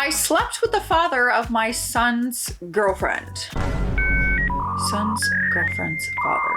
I slept with the father of my son's girlfriend. Son's girlfriend's father.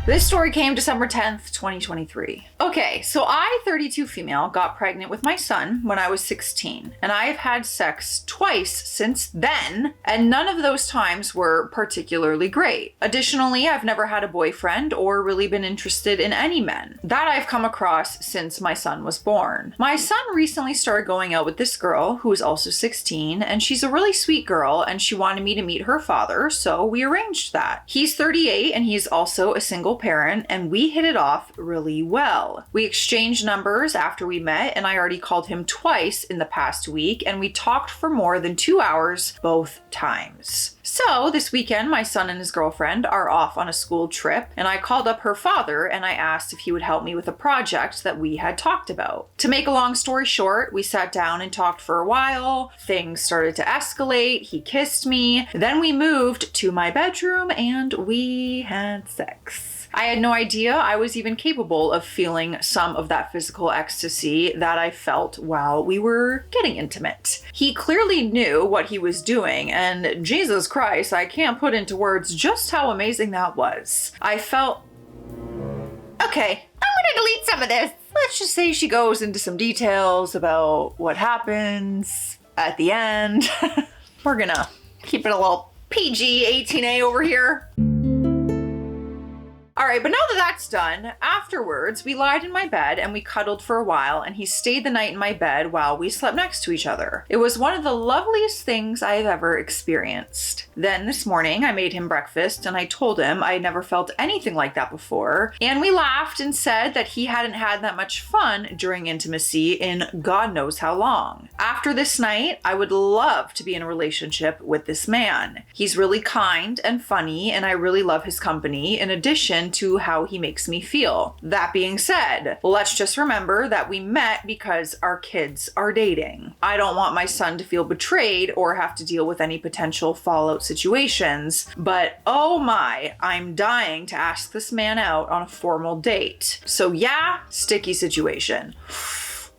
This story came December 10th, 2023. Okay, so I, 32 female, got pregnant with my son when I was 16, and I have had sex twice since then, and none of those times were particularly great. Additionally, I've never had a boyfriend or really been interested in any men. That I've come across since my son was born. My son recently started going out with this girl who is also 16, and she's a really sweet girl, and she wanted me to meet her father, so we arranged that. He's 38, and he's also a single parent, and we hit it off really well. We exchanged numbers after we met, and I already called him twice in the past week, and we talked for more than 2 hours both times. So this weekend, my son and his girlfriend are off on a school trip, and I called up her father and I asked if he would help me with a project that we had talked about. To make a long story short, we sat down and talked for a while. Things started to escalate. He kissed me. Then we moved to my bedroom and we had sex. I had no idea I was even capable of feeling some of that physical ecstasy that I felt while we were getting intimate. He clearly knew what he was doing, and Jesus Christ, I can't put into words just how amazing that was. I felt, okay, I'm gonna delete some of this. Let's just say she goes into some details about what happens at the end. We're gonna keep it a little PG 18A over here. All right, but now that that's done, afterwards, we lied in my bed and we cuddled for a while, and he stayed the night in my bed while we slept next to each other. It was one of the loveliest things I have ever experienced. Then this morning, I made him breakfast and I told him I had never felt anything like that before, and we laughed and said that he hadn't had that much fun during intimacy in God knows how long. After this night, I would love to be in a relationship with this man. He's really kind and funny, and I really love his company, in addition to how he makes me feel. That being said, let's just remember that we met because our kids are dating. I don't want my son to feel betrayed or have to deal with any potential fallout situations, but oh my, I'm dying to ask this man out on a formal date. So yeah, sticky situation.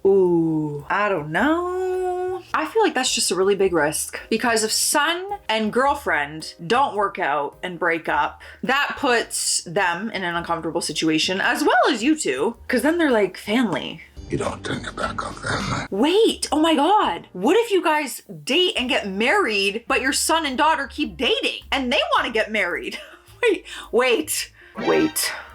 Ooh, I don't know. I feel like that's just a really big risk, because if son and girlfriend don't work out and break up, that puts them in an uncomfortable situation, as well as you two, because then they're like family. You don't turn your back on family. Wait, oh my God. What if you guys date and get married, but your son and daughter keep dating and they want to get married? Wait.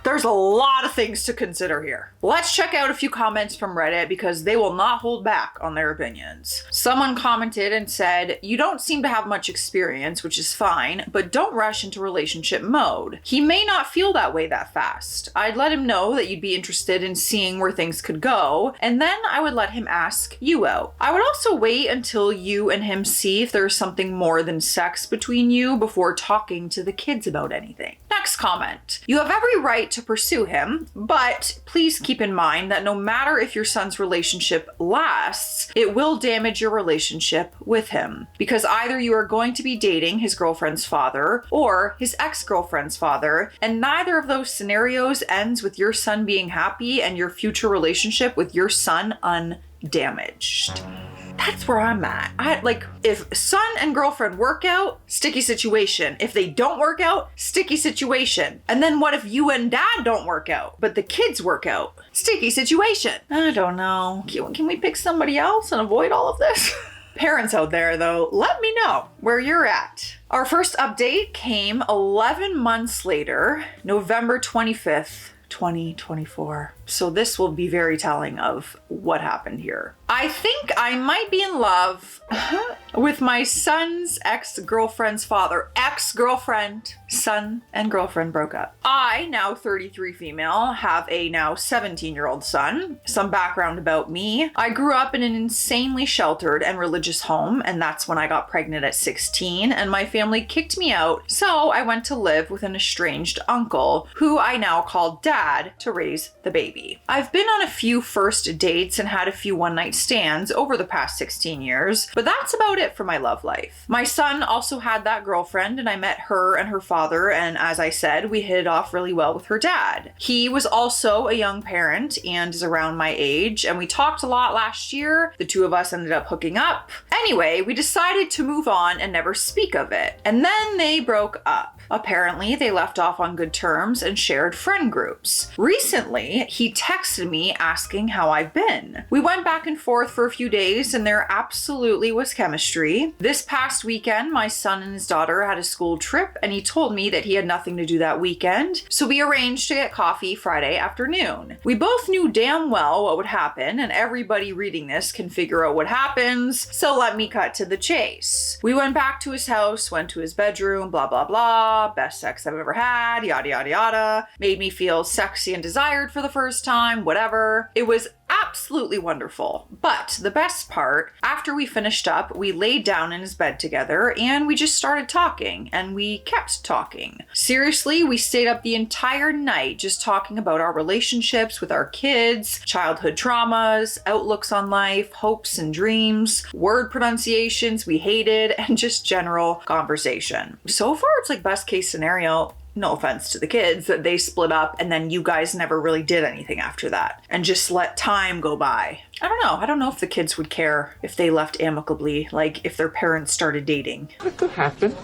There's a lot of things to consider here. Let's check out a few comments from Reddit because they will not hold back on their opinions. Someone commented and said, "You don't seem to have much experience, which is fine, but don't rush into relationship mode. He may not feel that way that fast. I'd let him know that you'd be interested in seeing where things could go, and then I would let him ask you out. I would also wait until you and him see if there's something more than sex between you before talking to the kids about anything." Next comment. "You have every right to pursue him, but please keep in mind that no matter if your son's relationship lasts, it will damage your relationship with him, because either you are going to be dating his girlfriend's father or his ex-girlfriend's father, and neither of those scenarios ends with your son being happy and your future relationship with your son undamaged." That's where I'm at. If son and girlfriend work out, sticky situation. If they don't work out, sticky situation. And then what if you and dad don't work out, but the kids work out? Sticky situation. I don't know. Can we pick somebody else and avoid all of this? Parents out there, though, let me know where you're at. Our first update came 11 months later, November 25th, 2024. So this will be very telling of what happened here. I think I might be in love with my son's ex-girlfriend's father. Ex-girlfriend, son and girlfriend broke up. I, now 33 female, have a now 17-year-old son. Some background about me. I grew up in an insanely sheltered and religious home, and that's when I got pregnant at 16, and my family kicked me out, so I went to live with an estranged uncle, who I now call Dad, to raise the baby. I've been on a few first dates and had a few one-night stands over the past 16 years, but that's about it for my love life. My son also had that girlfriend, and I met her and her father, and as I said, we hit it off really well with her dad. He was also a young parent and is around my age, and we talked a lot last year. The two of us ended up hooking up. Anyway, we decided to move on and never speak of it, and then they broke up. Apparently, they left off on good terms and shared friend groups. Recently, he texted me asking how I've been. We went back and forth for a few days, and there absolutely was chemistry. This past weekend, my son and his daughter had a school trip, and he told me that he had nothing to do that weekend, so we arranged to get coffee Friday afternoon. We both knew damn well what would happen, and everybody reading this can figure out what happens, so let me cut to the chase. We went back to his house, went to his bedroom, blah blah blah, best sex I've ever had, yada yada yada, made me feel sexy and desired for the first time, whatever. It was absolutely wonderful. But the best part, after we finished up, we laid down in his bed together and we just started talking, and we kept talking. Seriously, we stayed up the entire night just talking about our relationships with our kids, childhood traumas, outlooks on life, hopes and dreams, word pronunciations we hated, and just general conversation. So far, it's like best case scenario. No offense to the kids, that they split up and then you guys never really did anything after that and just let time go by. I don't know. I don't know if the kids would care if they left amicably, like if their parents started dating. It could happen.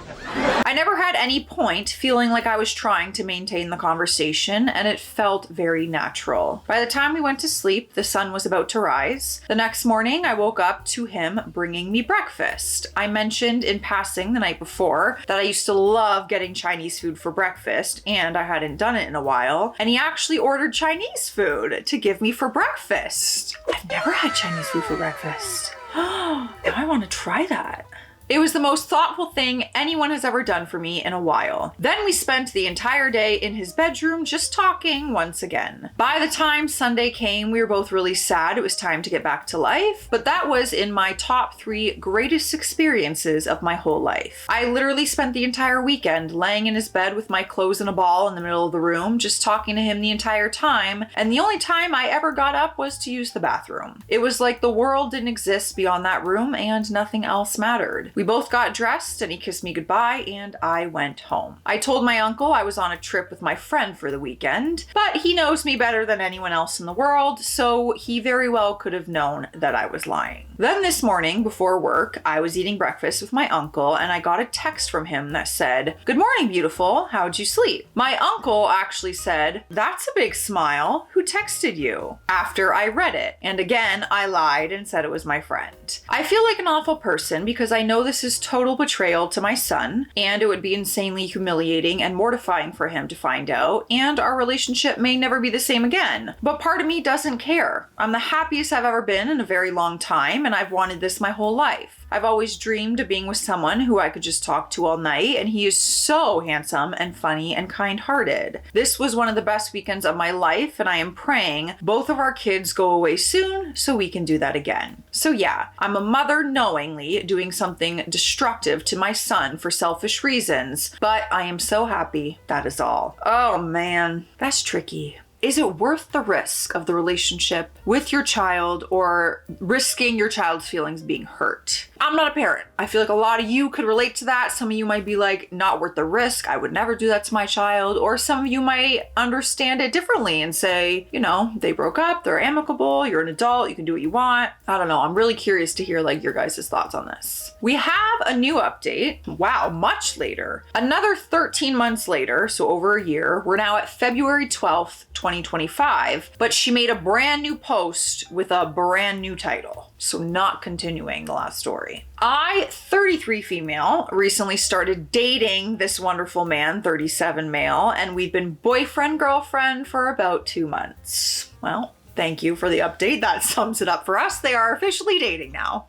I never had any point feeling like I was trying to maintain the conversation, and it felt very natural. By the time we went to sleep, the sun was about to rise. The next morning, I woke up to him bringing me breakfast. I mentioned in passing the night before that I used to love getting Chinese food for breakfast, and I hadn't done it in a while, and he actually ordered Chinese food to give me for breakfast. I've never had Chinese food for breakfast. Now I want to try that. It was the most thoughtful thing anyone has ever done for me in a while. Then we spent the entire day in his bedroom just talking once again. By the time Sunday came, we were both really sad it was time to get back to life, but that was in my top 3 greatest experiences of my whole life. I literally spent the entire weekend laying in his bed with my clothes in a ball in the middle of the room, just talking to him the entire time, and the only time I ever got up was to use the bathroom. It was like the world didn't exist beyond that room and nothing else mattered. We both got dressed and he kissed me goodbye and I went home. I told my uncle I was on a trip with my friend for the weekend, but he knows me better than anyone else in the world, so he very well could have known that I was lying. Then this morning before work, I was eating breakfast with my uncle and I got a text from him that said, "Good morning, beautiful. How'd you sleep?" My uncle actually said, "That's a big smile. Who texted you?" After I read it. And again, I lied and said it was my friend. I feel like an awful person because I know this is total betrayal to my son, and it would be insanely humiliating and mortifying for him to find out, and our relationship may never be the same again. But part of me doesn't care. I'm the happiest I've ever been in a very long time, and I've wanted this my whole life. I've always dreamed of being with someone who I could just talk to all night, and he is so handsome and funny and kind-hearted. This was one of the best weekends of my life, and I am praying both of our kids go away soon so we can do that again. So yeah, I'm a mother knowingly doing something destructive to my son for selfish reasons, but I am so happy, that is all. Oh man, that's tricky. Is it worth the risk of the relationship with your child or risking your child's feelings being hurt? I'm not a parent. I feel like a lot of you could relate to that. Some of you might be like, not worth the risk. I would never do that to my child. Or some of you might understand it differently and say, you know, they broke up, they're amicable, you're an adult, you can do what you want. I don't know. I'm really curious to hear like your guys' thoughts on this. We have a new update. Wow, much later. Another 13 months later, so over a year, we're now at February 12th, 2025, but she made a brand new post with a brand new title. So not continuing the last story. I, 33 female, recently started dating this wonderful man, 37 male, and we've been boyfriend, girlfriend for about 2 months. Well, thank you for the update. That sums it up for us. They are officially dating now.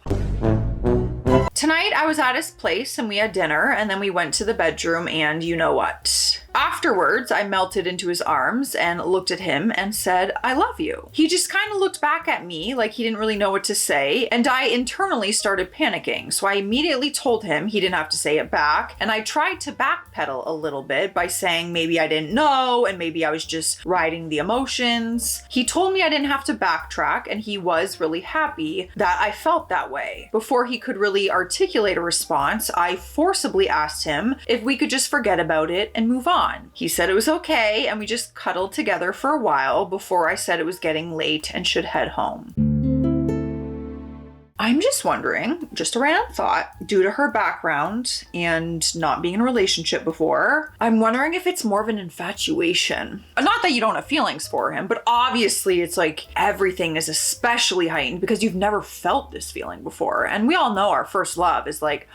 Tonight I was at his place and we had dinner, and then we went to the bedroom, and you know what? Afterwards, I melted into his arms and looked at him and said, I love you. He just kind of looked back at me like he didn't really know what to say, and I internally started panicking. So I immediately told him he didn't have to say it back, and I tried to backpedal a little bit by saying maybe I didn't know and maybe I was just riding the emotions. He told me I didn't have to backtrack, and he was really happy that I felt that way. Before he could really articulate a response, I forcibly asked him if we could just forget about it and move on. He said it was okay, and we just cuddled together for a while before I said it was getting late and should head home. I'm just wondering, just a random thought, due to her background and not being in a relationship before, I'm wondering if it's more of an infatuation. Not that you don't have feelings for him, but obviously it's like everything is especially heightened because you've never felt this feeling before. And we all know our first love is like,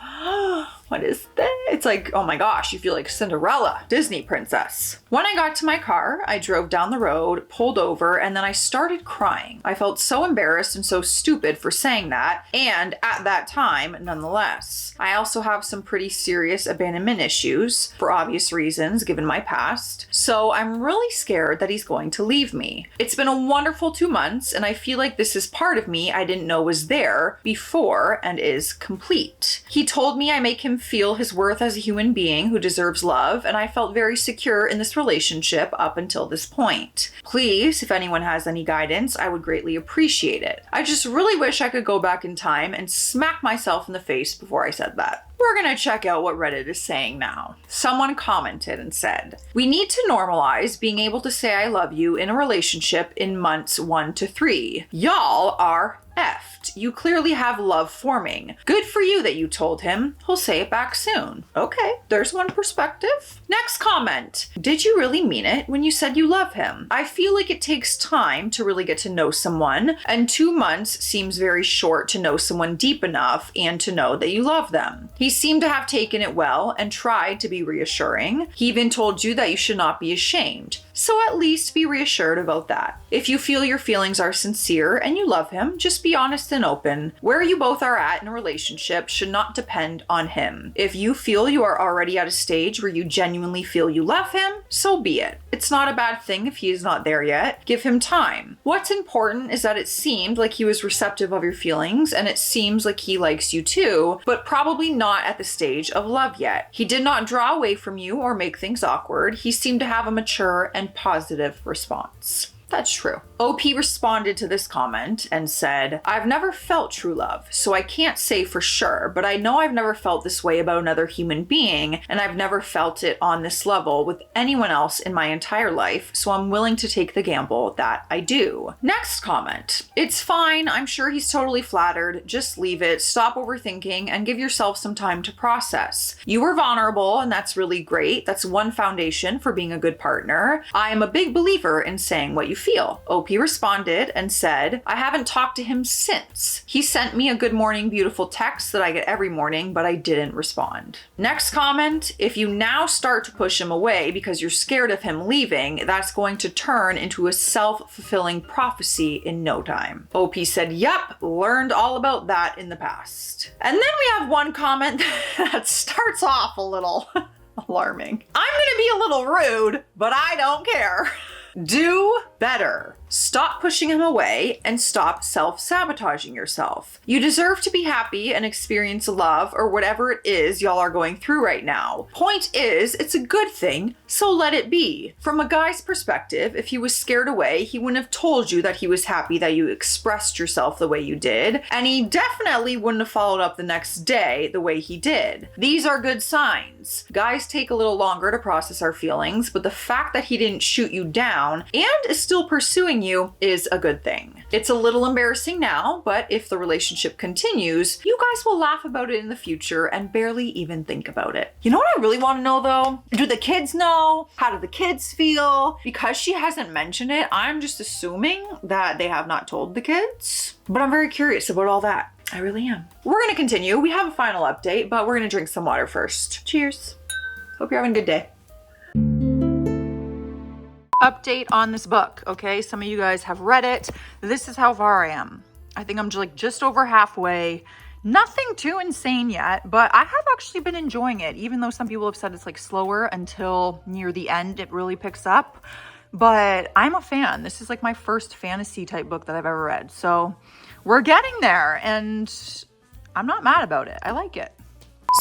what is this? It's like, oh my gosh, you feel like Cinderella, Disney princess. When I got to my car, I drove down the road, pulled over, and then I started crying. I felt so embarrassed and so stupid for saying that, and at that time, nonetheless. I also have some pretty serious abandonment issues, for obvious reasons, given my past, so I'm really scared that he's going to leave me. It's been a wonderful 2 months, and I feel like this is part of me I didn't know was there before and is complete. He told me I make him feel his worth as a human being who deserves love, and I felt very secure in this relationship up until this point. Please, if anyone has any guidance, I would greatly appreciate it. I just really wish I could go back in time and smack myself in the face before I said that. We're gonna check out what Reddit is saying now. Someone commented and said, we need to normalize being able to say I love you in a relationship in months 1 to 3. Y'all are effed. You clearly have love forming. Good for you that you told him. He'll say it back soon. Okay, there's one perspective. Next comment. Did you really mean it when you said you love him? I feel like it takes time to really get to know someone, and 2 months seems very short to know someone deep enough and to know that you love them. He seemed to have taken it well and tried to be reassuring. He even told you that you should not be ashamed. So at least be reassured about that. If you feel your feelings are sincere and you love him, just be honest and open. Where you both are at in a relationship should not depend on him. If you feel you are already at a stage where you genuinely feel you love him, so be it. It's not a bad thing if he is not there yet. Give him time. What's important is that it seemed like he was receptive of your feelings, and it seems like he likes you too, but probably not at the stage of love yet. He did not draw away from you or make things awkward. He seemed to have a mature and positive response. That's true. OP responded to this comment and said, I've never felt true love, so I can't say for sure, but I know I've never felt this way about another human being, and I've never felt it on this level with anyone else in my entire life, so I'm willing to take the gamble that I do. Next comment. It's fine. I'm sure he's totally flattered. Just leave it. Stop overthinking and give yourself some time to process. You were vulnerable, and that's really great. That's one foundation for being a good partner. I am a big believer in saying what you feel. OP responded and said, I haven't talked to him since. He sent me a good morning beautiful text that I get every morning, but I didn't respond. Next comment, if you now start to push him away because you're scared of him leaving, that's going to turn into a self-fulfilling prophecy in no time. OP said, yep, learned all about that in the past. And then we have one comment that starts off a little alarming. I'm gonna be a little rude, but I don't care. Do better. Stop pushing him away and stop self-sabotaging yourself. You deserve to be happy and experience love or whatever it is y'all are going through right now. Point is, it's a good thing, so let it be. From a guy's perspective, if he was scared away, he wouldn't have told you that he was happy that you expressed yourself the way you did, and he definitely wouldn't have followed up the next day the way he did. These are good signs. Guys take a little longer to process our feelings, but the fact that he didn't shoot you down and is still pursuing you is a good thing. It's a little embarrassing now, but if the relationship continues, you guys will laugh about it in the future and barely even think about it. You know what I really want to know though? Do the kids know? How do the kids feel? Because she hasn't mentioned it, I'm just assuming that they have not told the kids. But I'm very curious about all that. I really am. We're gonna continue. We have a final update, but we're gonna drink some water first. Cheers. Hope you're having a good day. Update on this book, okay? Some of you guys have read it. This is how far I am. I think I'm just over halfway. Nothing too insane yet, but I have actually been enjoying it, even though some people have said it's like slower until near the end it really picks up. But I'm a fan. This is like my first fantasy type book that I've ever read. So we're getting there and I'm not mad about it. I like it.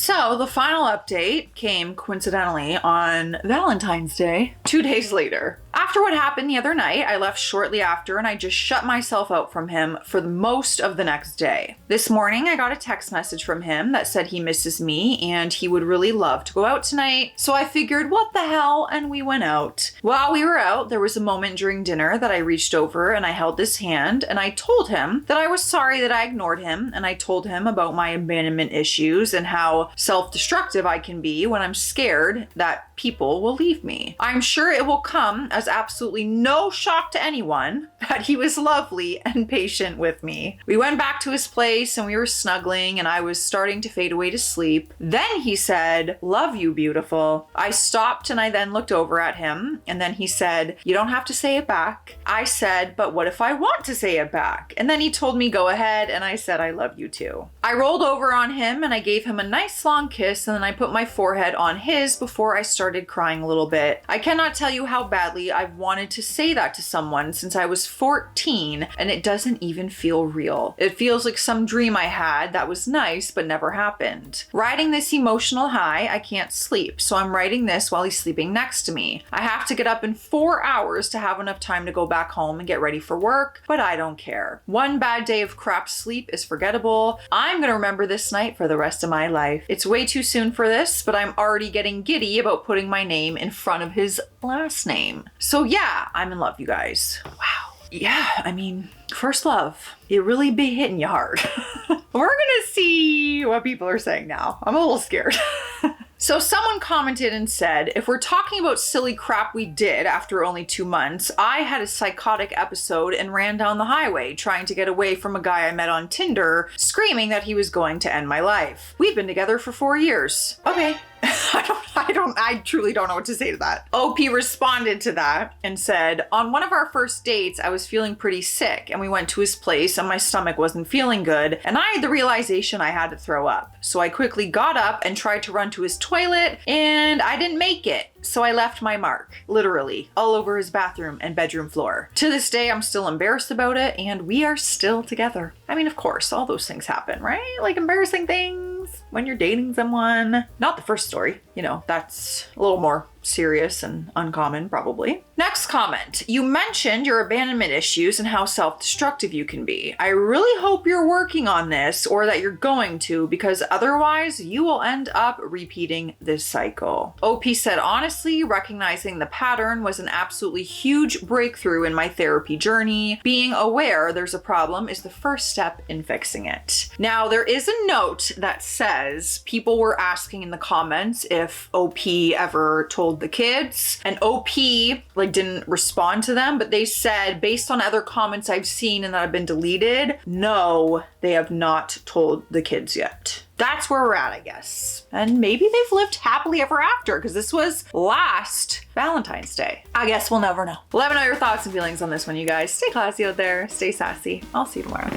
So the final update came coincidentally on Valentine's Day, 2 days later. After what happened the other night, I left shortly after and I just shut myself out from him for most of the next day. This morning, I got a text message from him that said he misses me and he would really love to go out tonight. So I figured, what the hell? And we went out. While we were out, there was a moment during dinner that I reached over and I held his hand and I told him that I was sorry that I ignored him, and I told him about my abandonment issues and how self-destructive I can be when I'm scared that people will leave me. I'm sure it will come as absolutely no shock to anyone that he was lovely and patient with me. We went back to his place and we were snuggling and I was starting to fade away to sleep. Then he said, "Love you, beautiful." I stopped and I then looked over at him and then he said, "You don't have to say it back." I said, "But what if I want to say it back?" And then he told me, "Go ahead," and I said, "I love you too." I rolled over on him and I gave him a nice long kiss and then I put my forehead on his before I started crying a little bit. I cannot tell you how badly I've wanted to say that to someone since I was 14 and it doesn't even feel real. It feels like some dream I had that was nice but never happened. Riding this emotional high, I can't sleep, so I'm writing this while he's sleeping next to me. I have to get up in 4 hours to have enough time to go back home and get ready for work, but I don't care. One bad day of crap sleep is forgettable. I'm gonna remember this night for the rest of my life. It's way too soon for this, but I'm already getting giddy about putting my name in front of his last name. So yeah, I'm in love, you guys. Wow. Yeah, I mean, first love, it really be hitting you hard. We're gonna see what people are saying now. I'm a little scared. So someone commented and said, if we're talking about silly crap we did after only 2 months, I had a psychotic episode and ran down the highway trying to get away from a guy I met on Tinder, screaming that he was going to end my life. We've been together for 4 years. Okay. I truly don't know what to say to that. OP responded to that and said, on one of our first dates, I was feeling pretty sick and we went to his place and my stomach wasn't feeling good and I had the realization I had to throw up. So I quickly got up and tried to run to his toilet and I didn't make it. So I left my mark, literally, all over his bathroom and bedroom floor. To this day, I'm still embarrassed about it and we are still together. I mean, of course, all those things happen, right? Like embarrassing things when you're dating someone. Not the first story, you know, that's a little more serious and uncommon, probably. Next comment. You mentioned your abandonment issues and how self-destructive you can be. I really hope you're working on this or that you're going to, because otherwise you will end up repeating this cycle. OP said, honestly, recognizing the pattern was an absolutely huge breakthrough in my therapy journey. Being aware there's a problem is the first step in fixing it. Now, there is a note that says people were asking in the comments if OP ever told the kids, and OP didn't respond to them, but they said, based on other comments I've seen and that have been deleted, no, they have not told the kids yet. That's where we're at, I guess. And maybe they've lived happily ever after, because this was last Valentine's Day. I guess we'll never know. Let me know your thoughts and feelings on this one, you guys. Stay classy out there. Stay sassy. I'll see you tomorrow.